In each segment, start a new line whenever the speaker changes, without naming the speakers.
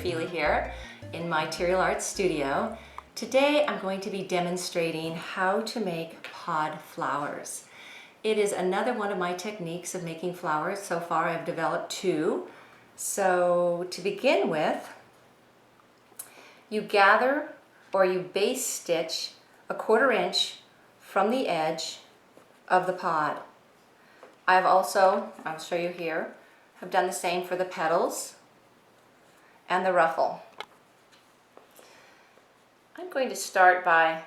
Feely here in my Terial Art studio. Today I'm going to be demonstrating how to make pod flowers. It is another one of my techniques of making flowers. So far I've developed two. So to begin with, you gather or you base stitch a 1/4 inch from the edge of the pod. I've also, I'll show you here, have done the same for the petals and the ruffle. I'm going to start by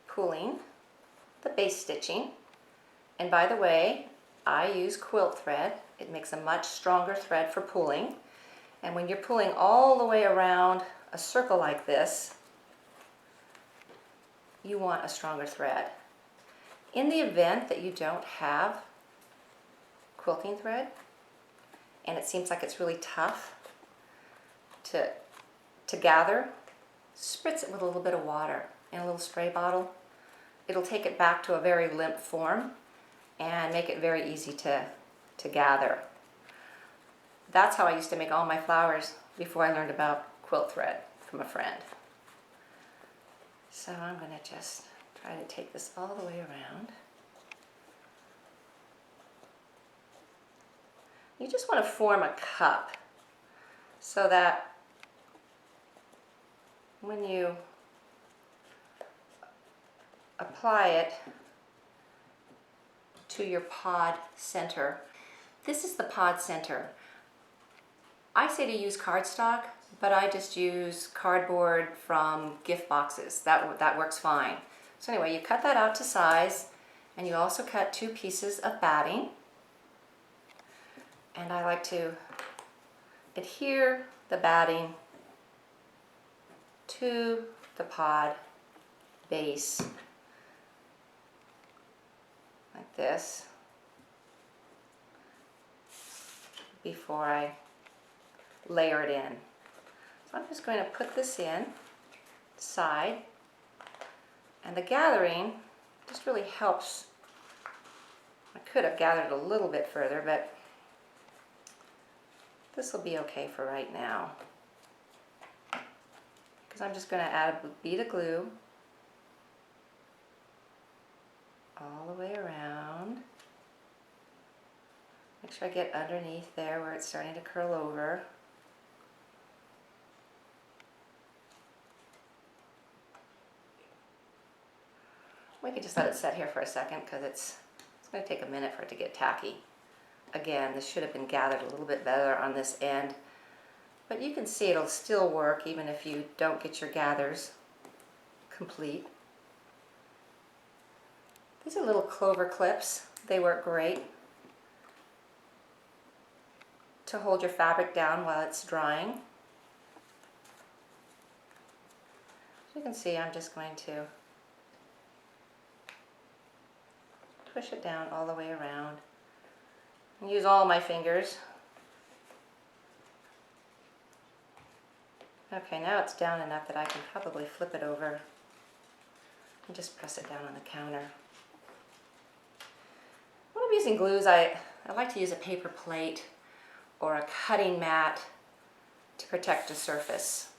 pulling the base stitching, and by the way, I use quilt thread. It makes a much stronger thread for pulling, and when you're pulling all the way around a circle like this, you want a stronger thread. In the event that you don't have quilting thread and it seems like it's really tough to gather, spritz it with a little bit of water in a little spray bottle. It'll take it back to a very limp form and make it very easy to gather. That's how I used to make all my flowers before I learned about quilt thread from a friend. So I'm going to just try to take this all the way around. You just want to form a cup so that when you apply it to your pod center, this is the pod center. I say to use cardstock, but I just use cardboard from gift boxes. That works fine. So anyway, you cut that out to size, and you also cut 2 pieces of batting. And I like to adhere the batting to the pod base like this before I layer it in. So I'm just going to put this in side, and the gathering just really helps. I could have gathered a little bit further, but this will be okay for right now, because I'm just going to add a bead of glue all the way around. Make sure I get underneath there where it's starting to curl over. We could just let it set here for a second because it's going to take a minute for it to get tacky. Again, this should have been gathered a little bit better on this end, but you can see it'll still work even if you don't get your gathers complete. These are little clover clips. They work great to hold your fabric down while it's drying. As you can see, I'm just going to push it down all the way around and use all my fingers. Okay, now it's down enough that I can probably flip it over and just press it down on the counter. When I'm using glues, I like to use a paper plate or a cutting mat to protect the surface.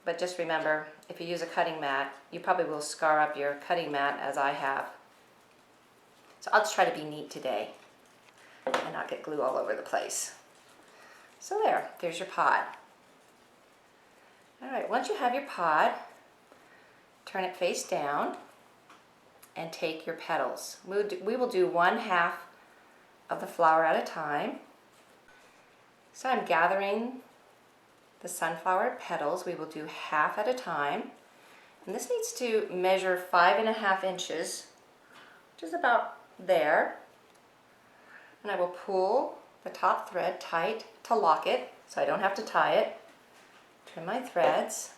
But just remember, if you use a cutting mat, you probably will scar up your cutting mat as I have. So I'll just try to be neat today and not get glue all over the place. So there's your pod. All right, once you have your pod, turn it face down and take your petals. We will do 1/2 of the flower at a time. So I'm gathering the sunflower petals. We will do 1/2 at a time. And this needs to measure 5.5 inches, which is about there. And I will pull the top thread tight to lock it so I don't have to tie it. Trim my threads.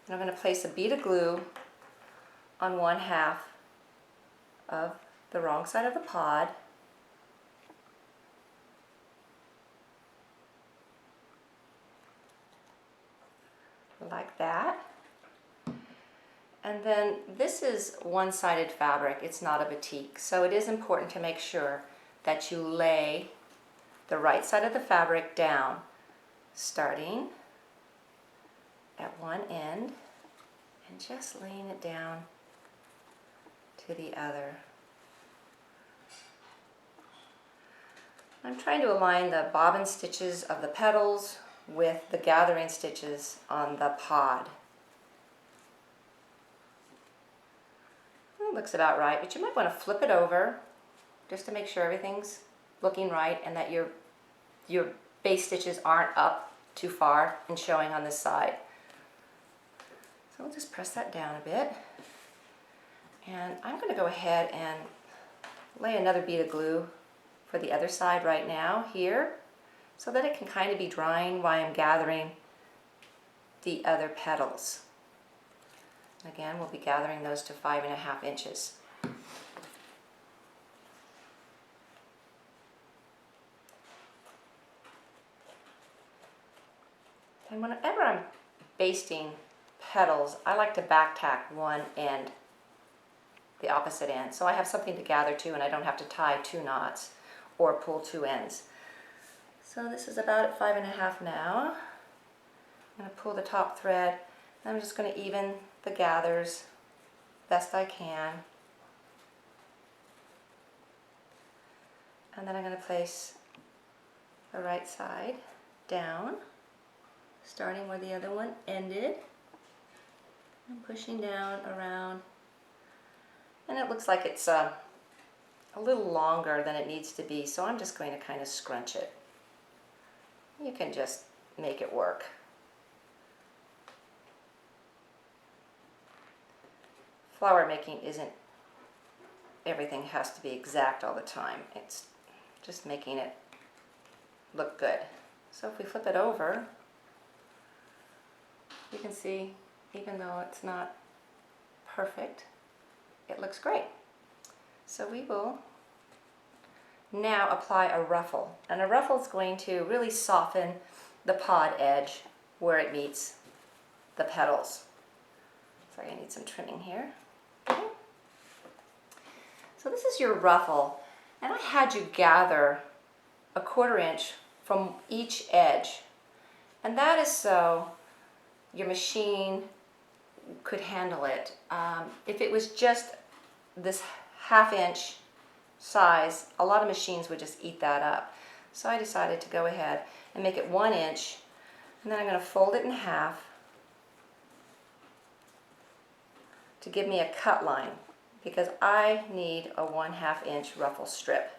And I'm going to place a bead of glue on 1/2 of the wrong side of the pod. Like that. And then this is one-sided fabric. It's not a batik. So it is important to make sure that you lay the right side of the fabric down, starting at one end and just laying it down to the other. I'm trying to align the bobbin stitches of the petals with the gathering stitches on the pod. It looks about right, but you might want to flip it over just to make sure everything's looking right and that your base stitches aren't up too far and showing on this side. So we'll just press that down a bit. And I'm going to go ahead and lay another bead of glue for the other side right now here, so that it can kind of be drying while I'm gathering the other petals. Again, we'll be gathering those to 5.5 inches. And whenever I'm basting petals, I like to back tack one end, the opposite end, so I have something to gather to and I don't have to tie 2 knots or pull 2 ends. So this is about at 5.5 now. I'm going to pull the top thread and I'm just going to even the gathers best I can. And then I'm going to place the right side down, starting where the other one ended, and pushing down around. And it looks like it's a little longer than it needs to be, so I'm just going to kind of scrunch it. You can just make it work. Flower making isn't everything has to be exact all the time. It's just making it look good. So if we flip it over, you can see, even though it's not perfect, it looks great. So we will now apply a ruffle. And a ruffle is going to really soften the pod edge where it meets the petals. Sorry, I need some trimming here. Okay. So this is your ruffle, and I had you gather a 1/4 inch from each edge. And that is so your machine could handle it. If it was just this 1/2 inch size, a lot of machines would just eat that up. So I decided to go ahead and make it 1 inch, and then I'm going to fold it in half to give me a cut line, because I need a 1/2 inch ruffle strip.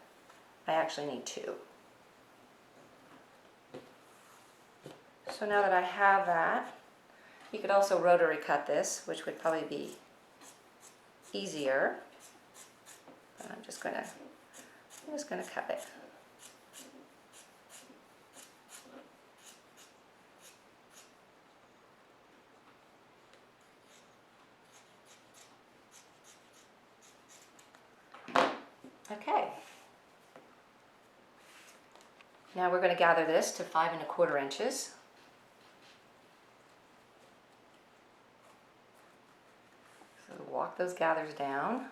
I actually need 2. So now that I have that, you could also rotary cut this, which would probably be easier. But I'm just gonna cut it. Okay. Now we're going to gather this to 5 1/4 inches. So walk those gathers down.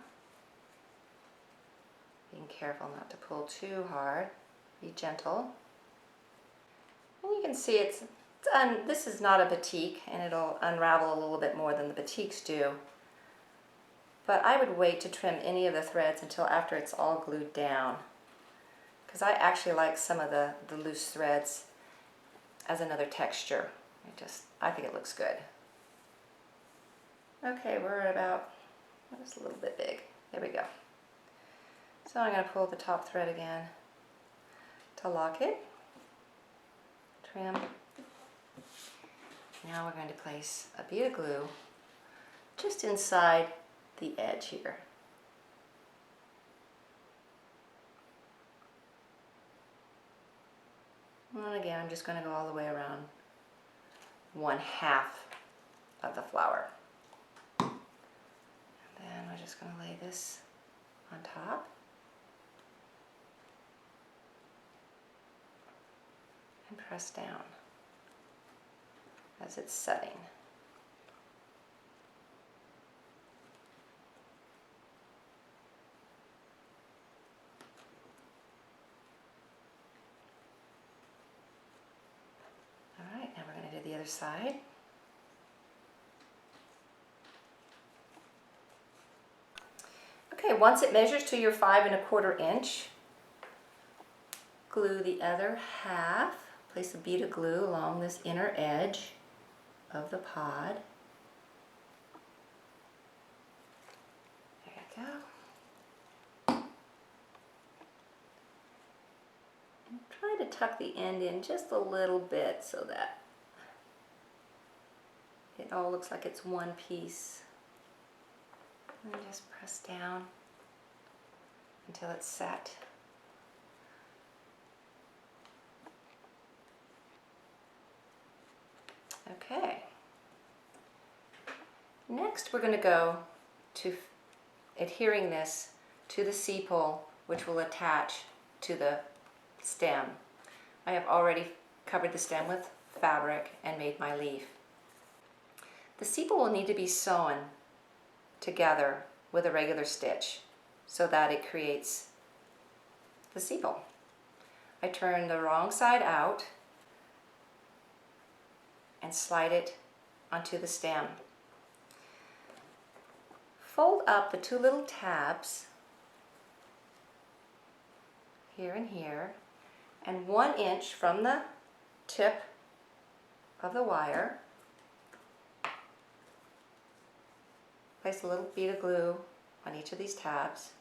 Being careful not to pull too hard. Be gentle. And you can see this is not a batik, and it'll unravel a little bit more than the batiks do. But I would wait to trim any of the threads until after it's all glued down, because I actually like some of the loose threads as another texture. I think it looks good. Okay, we're at about, just a little bit big. There we go. So I'm going to pull the top thread again to lock it. Trim. Now we're going to place a bead of glue just inside the edge here. And again, I'm just going to go all the way around 1/2 of the flower. And then we're just going to lay this on top. And press down as it's setting. side. Okay, once it measures to your 5 1/4 inch, glue the other half. Place a bead of glue along this inner edge of the pod. There you go. And try to tuck the end in just a little bit so that it all looks like it's one piece. And just press down until it's set. Okay. Next we're going to go to adhering this to the sepal, which will attach to the stem. I have already covered the stem with fabric and made my leaf. The sepal will need to be sewn together with a regular stitch so that it creates the sepal. I turn the wrong side out and slide it onto the stem. Fold up the 2 little tabs here and here, and 1 inch from the tip of the wire, place a little bead of glue on each of these tabs.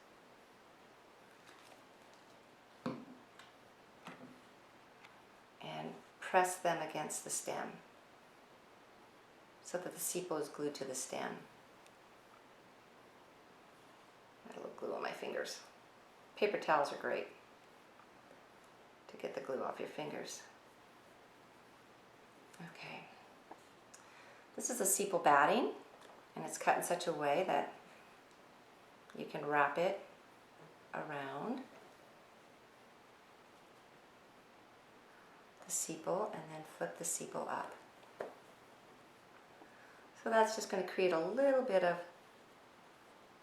And press them against the stem so that the sepal is glued to the stem. I got a little glue on my fingers. Paper towels are great to get the glue off your fingers. Okay. This is a sepal batting, and it's cut in such a way that you can wrap it around the sepal and then flip the sepal up. So that's just going to create a little bit of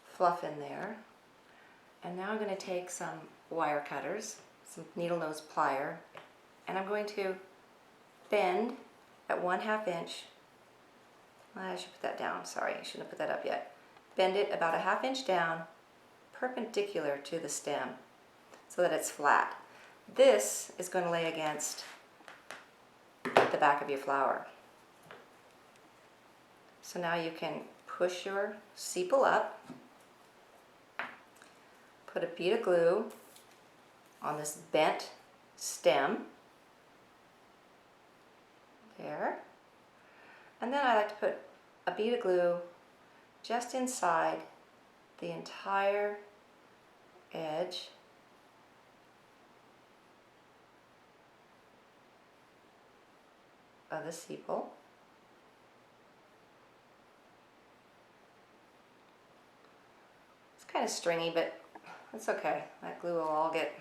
fluff in there. And now I'm going to take some wire cutters, some needle nose plier, and I'm going to bend at 1/2 inch. I should put that down, sorry, I shouldn't have put that up yet. Bend it about 1/2 inch down, perpendicular to the stem, so that it's flat. This is going to lay against the back of your flower. So now you can push your sepal up, put a bead of glue on this bent stem, there, and then I like to put a bead of glue just inside the entire edge of the sepal. It's kind of stringy, but it's okay. That glue will all get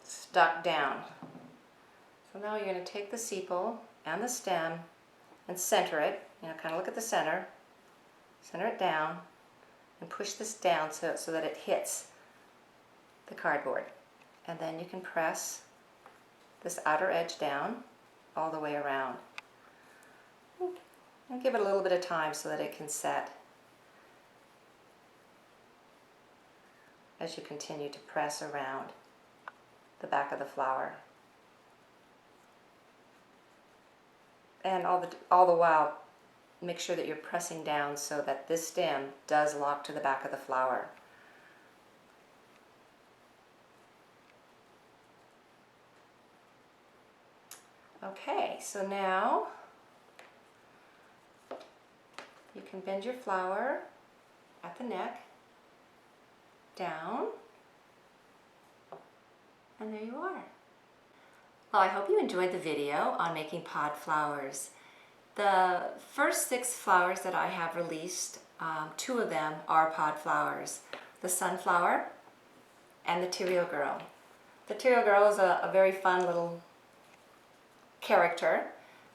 stuck down. So now you're going to take the sepal and the stem and center it. You know, kind of look at the center it down, and push this down so that it hits the cardboard. And then you can press this outer edge down all the way around. And give it a little bit of time so that it can set as you continue to press around the back of the flower. And all the while, make sure that you're pressing down so that this stem does lock to the back of the flower. Okay, so now you can bend your flower at the neck, down, and there you are. Well, I hope you enjoyed the video on making pod flowers. The first 6 flowers that I have released, 2 of them are pod flowers. The sunflower and the Terial girl. The Terial girl is a very fun little character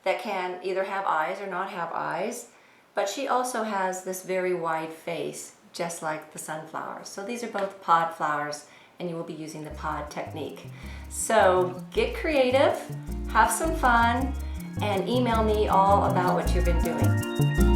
that can either have eyes or not have eyes, but she also has this very wide face, just like the sunflower. So these are both pod flowers, and you will be using the pod technique. So get creative, have some fun, and email me all about what you've been doing.